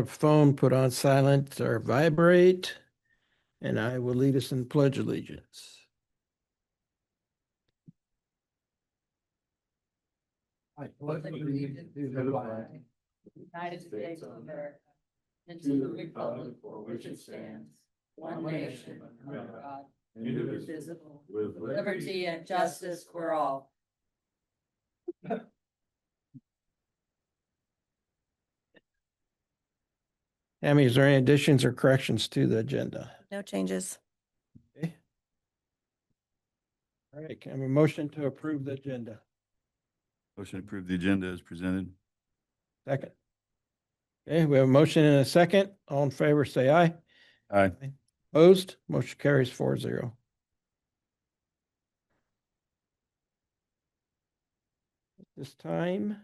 a phone put on silent or vibrate, and I will lead us in pledge allegiance. I pledge allegiance to the flag, United States of America, and to the republic for which it stands, one nation, under God, indivisible, with liberty and justice for all. Tammy, is there any additions or corrections to the agenda? No changes. Okay. All right, can I have a motion to approve the agenda? Motion to approve the agenda as presented. Second. Okay, we have a motion and a second. All in favor, say aye. Aye. Opposed? Motion carries 4-0. At this time,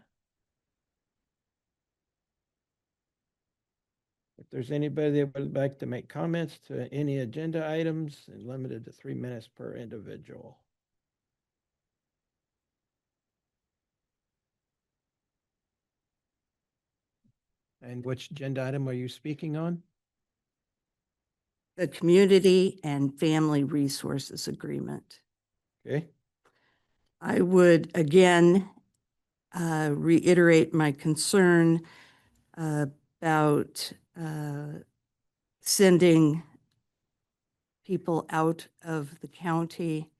if there's anybody that would like to make comments to any agenda items, limited to 3 minutes per individual. And which agenda item are you speaking on? The Community and Family Resources Agreement. Okay, I would again reiterate my concern about sending people out of the county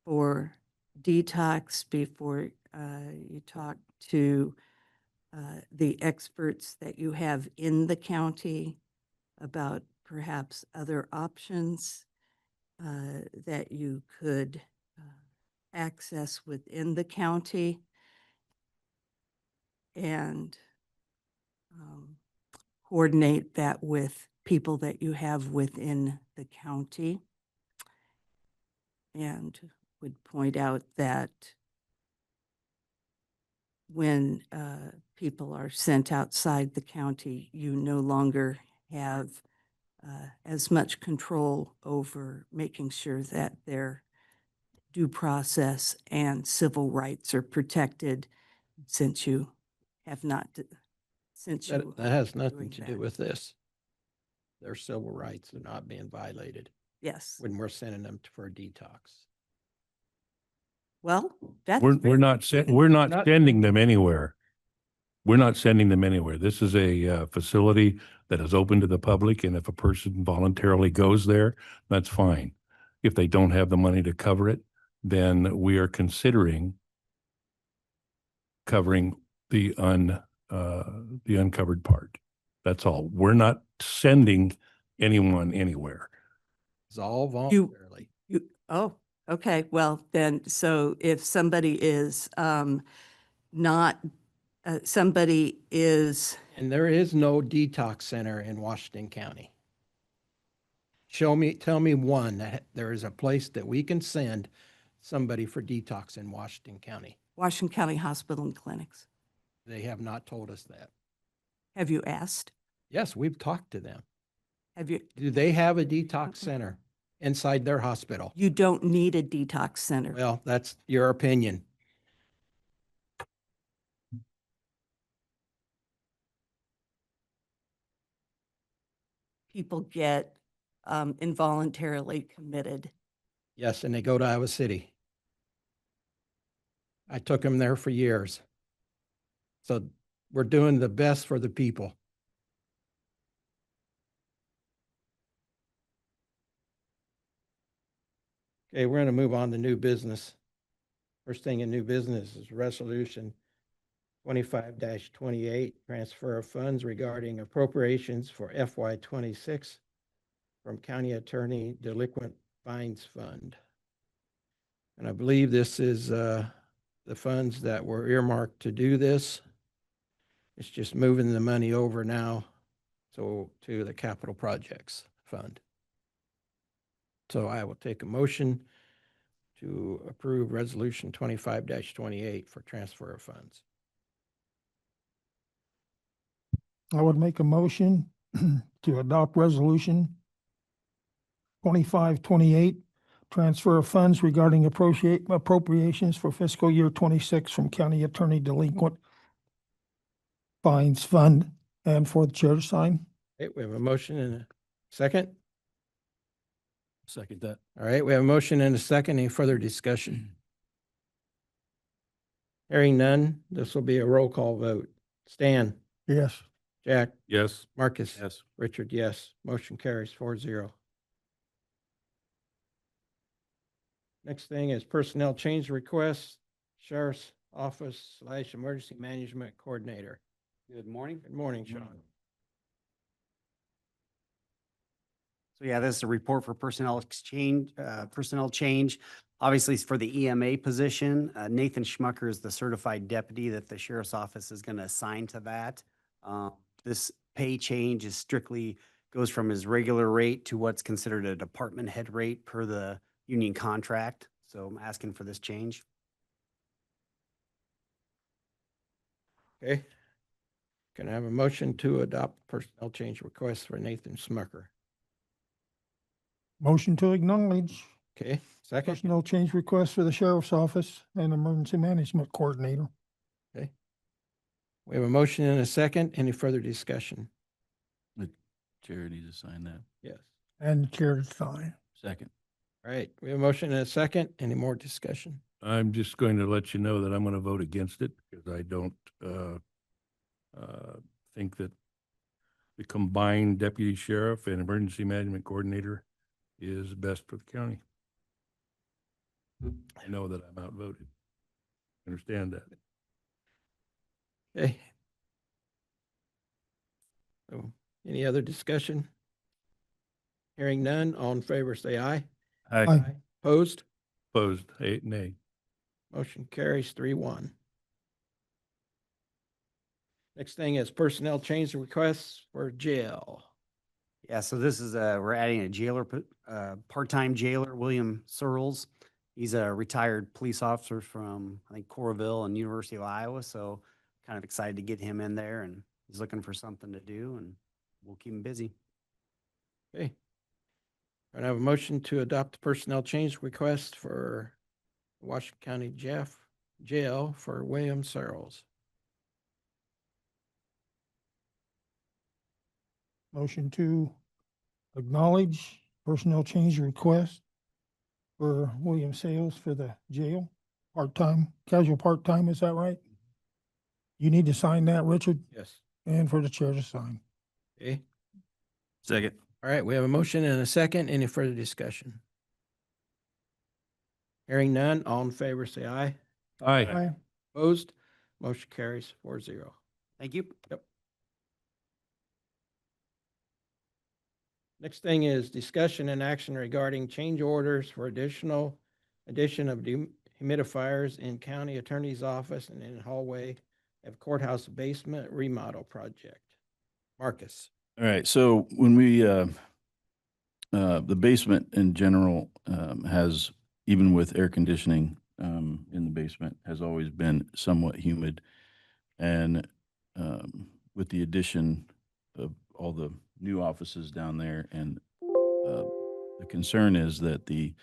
for detox before you talk to the experts that you have in the county about perhaps other options that you could access within the county, and coordinate that with people that you have within the county. And would point out that when people are sent outside the county, you no longer have as much control over making sure that their due process and civil rights are protected, since you have not, that has nothing to do with this. Their civil rights are not being violated Yes. when we're sending them for a detox. Well, that's. We're not Not- sending them anywhere. We're not sending them anywhere. This is a facility that is open to the public, and if a person voluntarily goes there, that's fine. If they don't have the money to cover it, then we are considering covering the uncovered part. That's all. We're not sending anyone anywhere. It's all voluntarily. Oh, okay. Well, then, so if somebody is not, somebody is, And there is no detox center in Washington County. Tell me one that there is a place that we can send somebody for detox in Washington County. Washington County Hospital and Clinics. They have not told us that. Have you asked? Yes, we've talked to them. Have you? Do they have a detox center inside their hospital? You don't need a detox center. Well, that's your opinion. People get involuntarily committed. Yes, and they go to Iowa City. I took them there for years. So we're doing the best for the people. Okay, we're going to move on to new business. First thing in new business is resolution 25-28, transfer of funds regarding appropriations for FY 26 from County Attorney Delinquent Fines Fund. And I believe this is the funds that were earmarked to do this. It's just moving the money over now to the capital projects fund. So I will take a motion to approve resolution 25-28 for transfer of funds. I would make a motion to adopt resolution 25-28, transfer of funds regarding appropriations for fiscal year 26 from County Attorney Delinquent Fines Fund and for the chair to sign. Okay, we have a motion and a second. Second that. All right, we have a motion and a second. Any further discussion? Hearing none, this will be a roll call vote. Stan, Yes. Jack, Yes. Marcus. Yes. Richard, yes. Motion carries 4-0. Next thing is personnel change requests, Sheriff's Office / Emergency Management Coordinator. Good morning. Good morning, Sean. So yeah, this is a report for personnel change. Obviously, it's for the EMA position. Nathan Schmucker is the certified deputy that the sheriff's office is going to assign to that. This pay change is strictly goes from his regular rate to what's considered a department head rate per the union contract. So I'm asking for this change. Okay. Can I have a motion to adopt personnel change requests for Nathan Smucker? Motion to acknowledge Okay, second. personnel change request for the sheriff's office and emergency management coordinator. Okay. We have a motion and a second. Any further discussion? The chair needs to sign that. Yes. And the chair to sign. Second. All right, we have a motion and a second. Any more discussion? I'm just going to let you know that I'm going to vote against it because I don't think that the combined deputy sheriff and emergency management coordinator is best for the county. I know that I'm outvoted. Understand that. Okay. So, any other discussion? Hearing none, all in favor, say aye. Aye. Opposed? Opposed, nay. Motion carries 3-1. Next thing is personnel change requests for jail. Yeah, so this is, we're adding a jailer, part-time jailer, William Searles. He's a retired police officer from, I think, Coralville and University of Iowa, so kind of excited to get him in there, and he's looking for something to do, and we'll keep him busy. Okay. I have a motion to adopt the personnel change request for Washington County Jail for William Searles. Motion to acknowledge personnel change request for William Sales for the jail, part-time, casual part-time, is that right? You need to sign that, Richard, Yes. and for the chair to sign. Okay. Second. All right, we have a motion and a second. Any further discussion? Hearing none, all in favor, say aye. Aye. Opposed? Motion carries 4-0. Thank you. Next thing is discussion and action regarding change orders for addition of humidifiers in county attorney's office and in hallway of courthouse basement remodel project. Marcus. All right, so when we, the basement in general has, even with air conditioning in the basement, has always been somewhat humid. And with the addition of all the new offices down there, and the concern is that the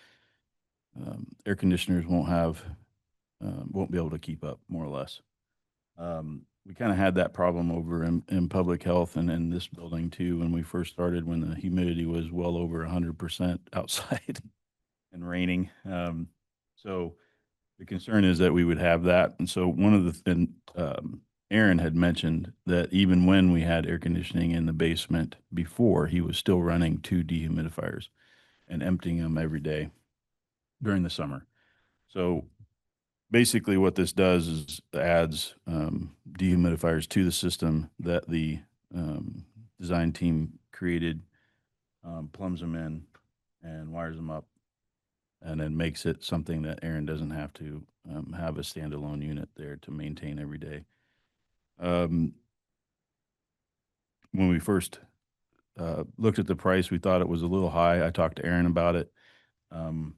air conditioners won't be able to keep up, more or less. We kind of had that problem over in public health and in this building too, when we first started, when the humidity was well over 100% outside and raining. So the concern is that we would have that. And so Aaron had mentioned that even when we had air conditioning in the basement before, he was still running 2 dehumidifiers and emptying them every day during the summer. So basically what this does is adds dehumidifiers to the system that the design team created, plumbs them in and wires them up, and then makes it something that Aaron doesn't have to have a standalone unit there to maintain every day. When we first looked at the price, we thought it was a little high. I talked to Aaron about it.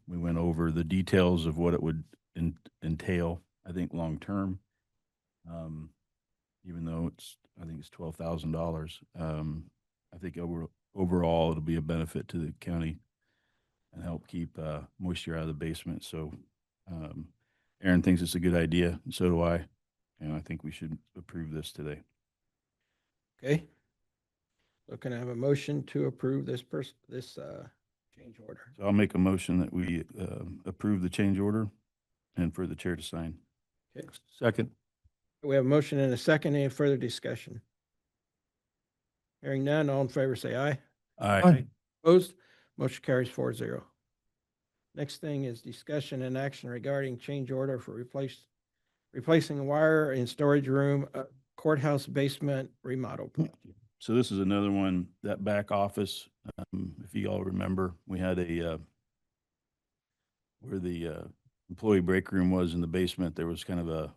We went over the details of what it would entail, I think, long-term. Even though I think it's $12,000. I think overall it'll be a benefit to the county and help keep moisture out of the basement. So Aaron thinks it's a good idea, and so do I. And I think we should approve this today. Okay. So can I have a motion to approve this change order? So I'll make a motion that we approve the change order and for the chair to sign. Okay. Second. We have a motion and a second. Any further discussion? Hearing none, all in favor say aye. Aye. Opposed? Motion carries 4-0. Next thing is discussion and action regarding change order for replacing wire in storage room, courthouse basement remodel project. So this is another one, that back office, if you all remember, we had where the employee break room was in the basement, there was kind of a,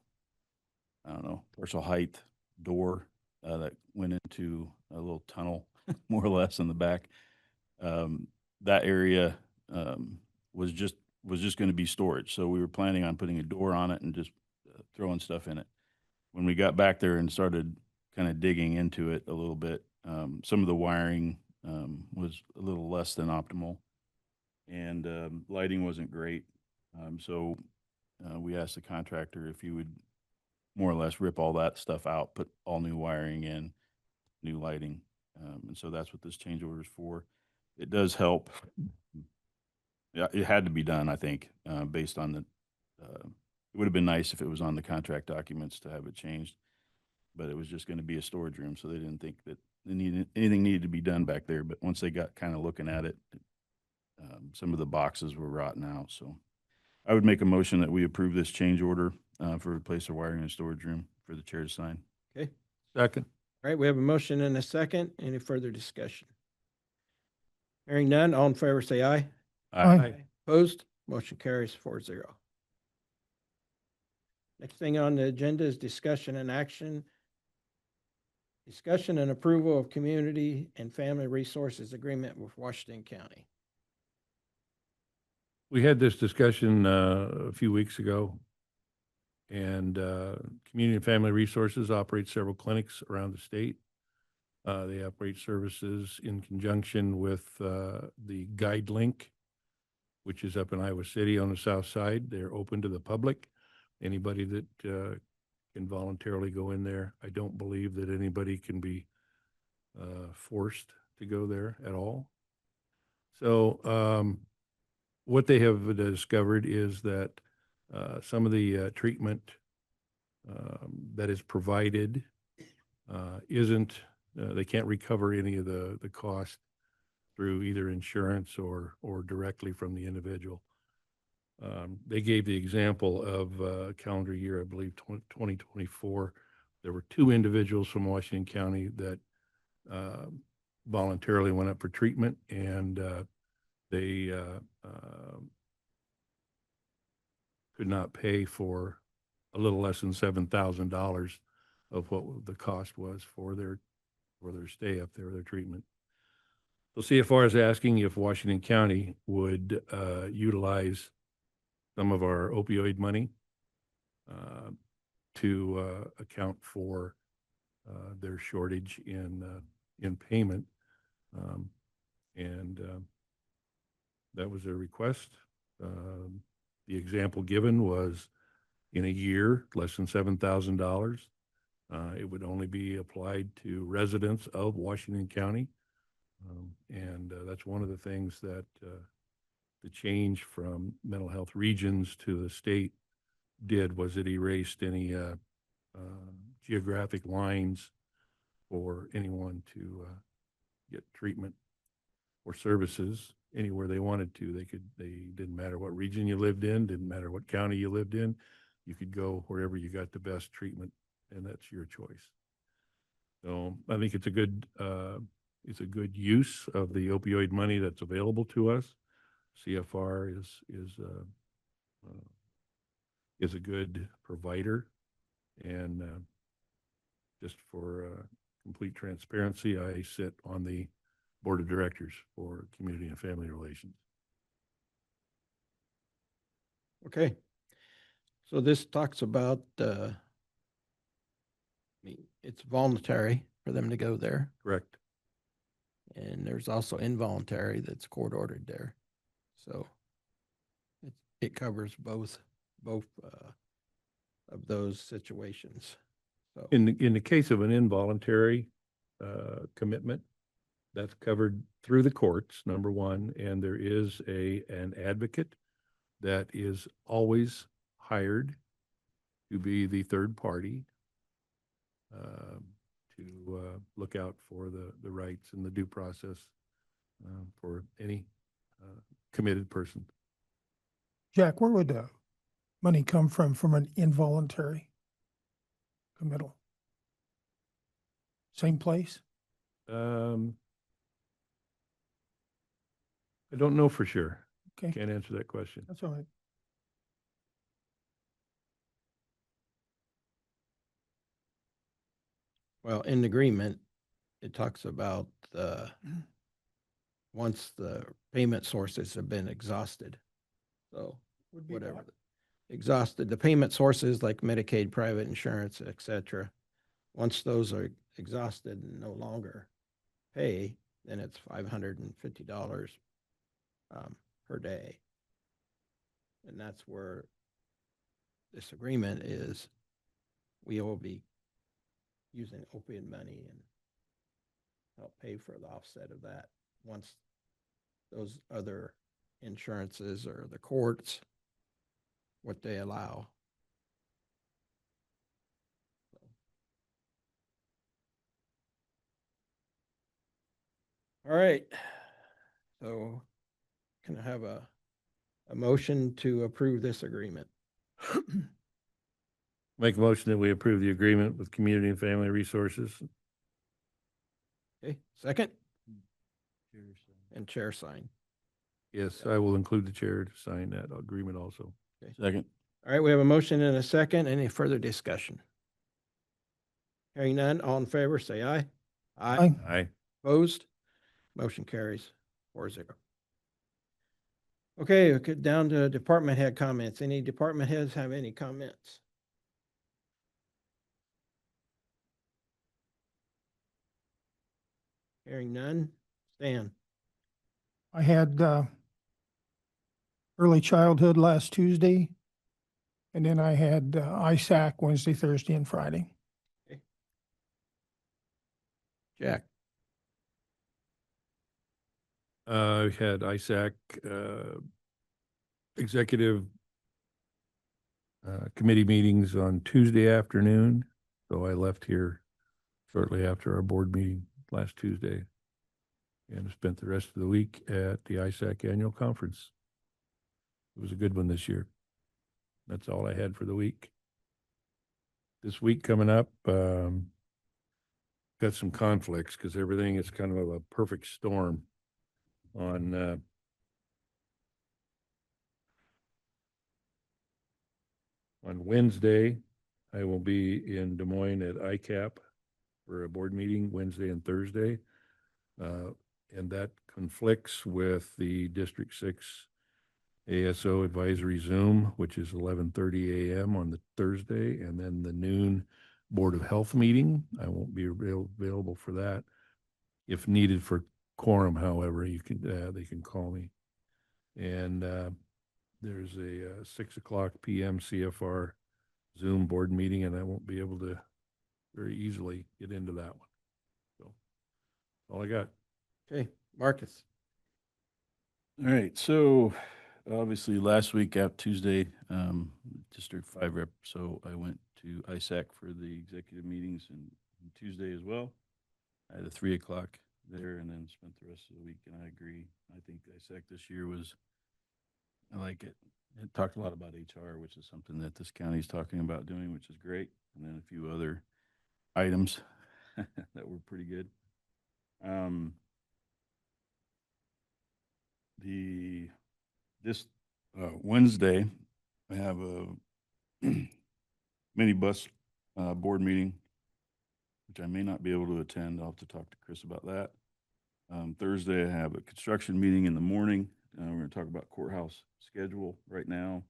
I don't know, partial height door that went into a little tunnel, more or less, in the back. That area was just going to be storage. So we were planning on putting a door on it and just throwing stuff in it. When we got back there and started kind of digging into it a little bit, some of the wiring was a little less than optimal, and lighting wasn't great. So we asked the contractor if he would more or less rip all that stuff out, put all new wiring in, new lighting. And so that's what this change order is for. It does help. Yeah, it had to be done, I think, based on the, it would have been nice if it was on the contract documents to have it changed, but it was just going to be a storage room, so they didn't think that anything needed to be done back there. But once they got kind of looking at it, some of the boxes were rotten out. So I would make a motion that we approve this change order for replace the wiring in the storage room for the chair to sign. Okay. Second. All right, we have a motion and a second. Any further discussion? Hearing none, all in favor say aye. Aye. Opposed? Motion carries 4-0. Next thing on the agenda is discussion and action. Discussion and approval of community and family resources agreement with Washington County. We had this discussion a few weeks ago, and Community and Family Resources operates several clinics around the state. They operate services in conjunction with the Guide Link, which is up in Iowa City on the south side. They're open to the public. Anybody that can voluntarily go in there. I don't believe that anybody can be forced to go there at all. So what they have discovered is that some of the treatment that is provided isn't, they can't recover any of the cost through either insurance or directly from the individual. They gave the example of calendar year, I believe, 2024. There were 2 individuals from Washington County that voluntarily went up for treatment, and they could not pay for a little less than $7,000 of what the cost was for their stay up there, their treatment. So CFR is asking if Washington County would utilize some of our opioid money to account for their shortage in payment, and that was a request. The example given was in a year, less than $7,000. It would only be applied to residents of Washington County, and that's one of the things that the change from mental health regions to the state did, was it erased any geographic lines for anyone to get treatment or services anywhere they wanted to. They didn't matter what region you lived in, didn't matter what county you lived in. You could go wherever you got the best treatment, and that's your choice. So I think it's a good use of the opioid money that's available to us. CFR is a good provider, and just for complete transparency, I sit on the board of directors for Community and Family Relations. Okay. So this talks about, it's voluntary for them to go there. Correct. And there's also involuntary that's court ordered there. So it covers both of those situations. So In the case of an involuntary, commitment. That's covered through the courts, number one, and there is an advocate that is always hired to be the third party to look out for the rights and the due process for any committed person. Jack, where would the money come from an involuntary committal? Same place? I don't know for sure. Okay, Can't answer that question. that's all right. Well, in the agreement, it talks about once the payment sources have been exhausted. So Would be whatever, what? exhausted, the payment sources like Medicaid, private insurance, et cetera. Once those are exhausted and no longer pay, then it's $550 per day. And that's where this agreement is. We will be using opiate money and help pay for the offset of that once those other insurances or the courts, what they allow. All right. So can I have a motion to approve this agreement? Make a motion that we approve the agreement with Community and Family Resources. Okay, second? And chair sign. Yes, I will include the chair to sign that agreement also. Second. All right, we have a motion and a second. Any further discussion? Hearing none, all in favor, say aye. Aye. Aye. Opposed? Motion carries 4-0. Okay, we'll get down to department head comments. Any department heads have any comments? Hearing none. Stan? I had early childhood last Tuesday, and then I had ISAC Wednesday, Thursday, and Friday. Jack? We had ISAC executive committee meetings on Tuesday afternoon. So I left here shortly after our board meeting last Tuesday and spent the rest of the week at the ISAC annual conference. It was a good one this year. That's all I had for the week. This week coming up, got some conflicts because everything is kind of a perfect storm. On Wednesday, I will be in Des Moines at ICAP for a board meeting Wednesday and Thursday. And that conflicts with the District 6 ASO advisory Zoom, which is 11:30 a.m. on the Thursday, and then the noon Board of Health meeting. I won't be available for that. If needed for quorum, however, you can they can call me. And there's a 6:00 p.m. CFR Zoom board meeting, and I won't be able to very easily get into that one. So all I got. Okay, Marcus? All right, so obviously last week out Tuesday, District 5 rep, so I went to ISAC for the executive meetings and Tuesday as well. I had a 3:00 there and then spent the rest of the week, and I agree. I think ISAC this year I like it. It talked a lot about HR, which is something that this county is talking about doing, which is great. And then a few other items that were pretty good. This Wednesday, I have a mini bus board meeting, which I may not be able to attend. I'll have to talk to Chris about that. Thursday, I have a construction meeting in the morning. We're going to talk about courthouse schedule right now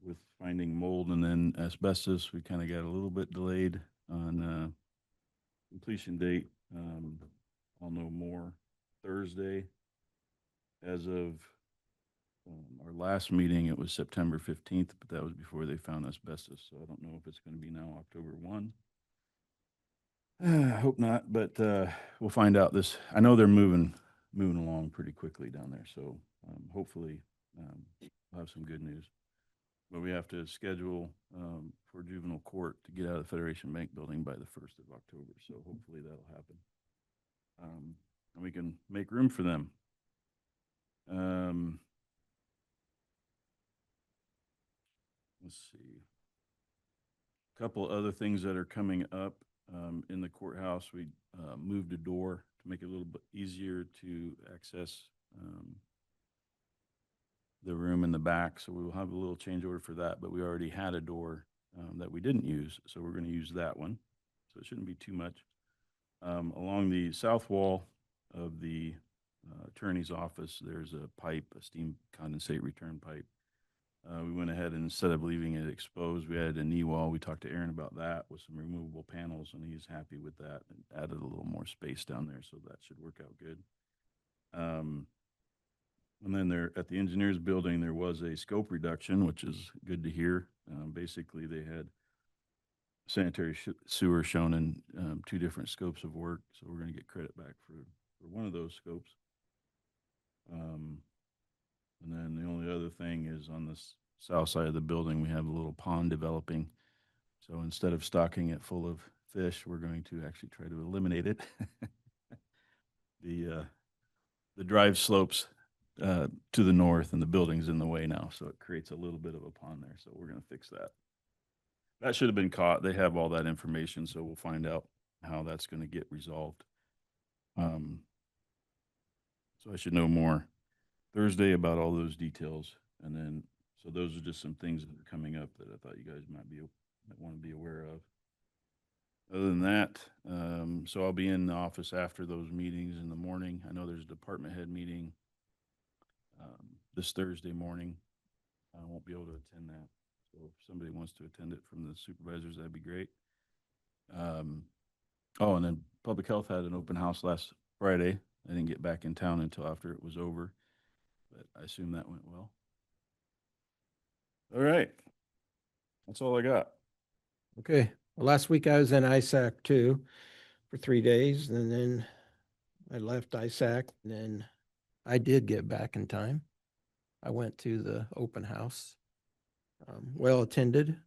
with finding mold and then asbestos. We kind of got a little bit delayed on completion date. I'll know more Thursday. As of our last meeting, it was September 15th, but that was before they found asbestos. So I don't know if it's going to be now October 1. I hope not, but we'll find out this. I know they're moving along pretty quickly down there, so hopefully we'll have some good news. But we have to schedule for juvenile court to get out of the Federation Bank building by the 1st of October, so hopefully that'll happen. And we can make room for them. Let's see. A couple other things that are coming up in the courthouse. We moved a door to make it a little bit easier to access the room in the back. So we will have a little change order for that, but we already had a door that we didn't use. So we're going to use that one. So it shouldn't be too much. Along the south wall of the attorney's office, there's a pipe, a steam condensate return pipe. We went ahead and instead of leaving it exposed, we added a knee wall. We talked to Aaron about that with some removable panels, and he's happy with that and added a little more space down there, so that should work out good. And then there at the engineers building, there was a scope reduction, which is good to hear. Basically, they had sanitary sewer shown in 2 different scopes of work, so we're going to get credit back for one of those scopes. And then the only other thing is on the south side of the building, we have a little pond developing. So instead of stocking it full of fish, we're going to actually try to eliminate it. The drive slopes to the north and the building's in the way now, so it creates a little bit of a pond there. So we're going to fix that. That should have been caught. They have all that information, so we'll find out how that's going to get resolved. So I should know more Thursday about all those details. And then, so those are just some things that are coming up that I thought you guys might want to be aware of. Other than that, so I'll be in the office after those meetings in the morning. I know there's a department head meeting this Thursday morning. I won't be able to attend that. So if somebody wants to attend it from the supervisors, that'd be great. Oh, and then Public Health had an open house last Friday. I didn't get back in town until after it was over, but I assume that went well. All right. That's all I got. Okay, well, last week I was in ISAC too for 3 days, and then I left ISAC, and then I did get back in time. I went to the open house, well attended,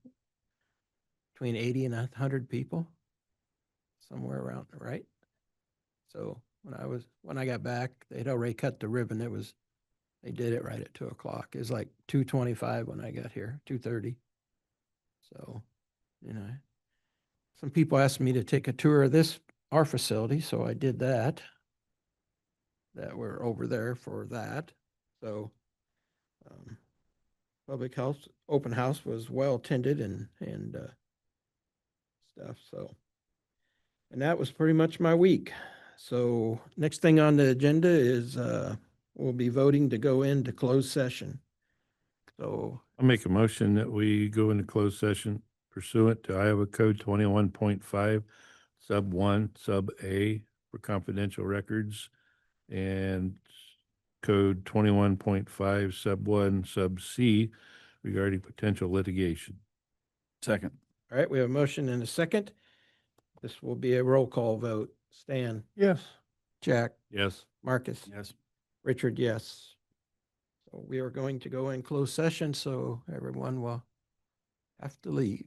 between 80 and 100 people, somewhere around, right? So when I got back, they'd already cut the ribbon. They did it right at 2 o'clock. It was like 2:25 when I got here, 2:30. So, some people asked me to take a tour of our facility, so I did that. That we're over there for that. So, Public Health open house was well attended and stuff. So, and that was pretty much my week. So next thing on the agenda is we'll be voting to go into closed session. So I'll make a motion that we go into closed session pursuant to Iowa Code 21.5, sub 1, sub A for confidential records, and Code 21.5, sub 1, sub C regarding potential litigation. Second. all right, we have a motion and a second. This will be a roll call vote. Stan, Yes. Jack, Yes. Marcus, Yes. Richard, yes. So we are going to go in closed session, so everyone will have to leave.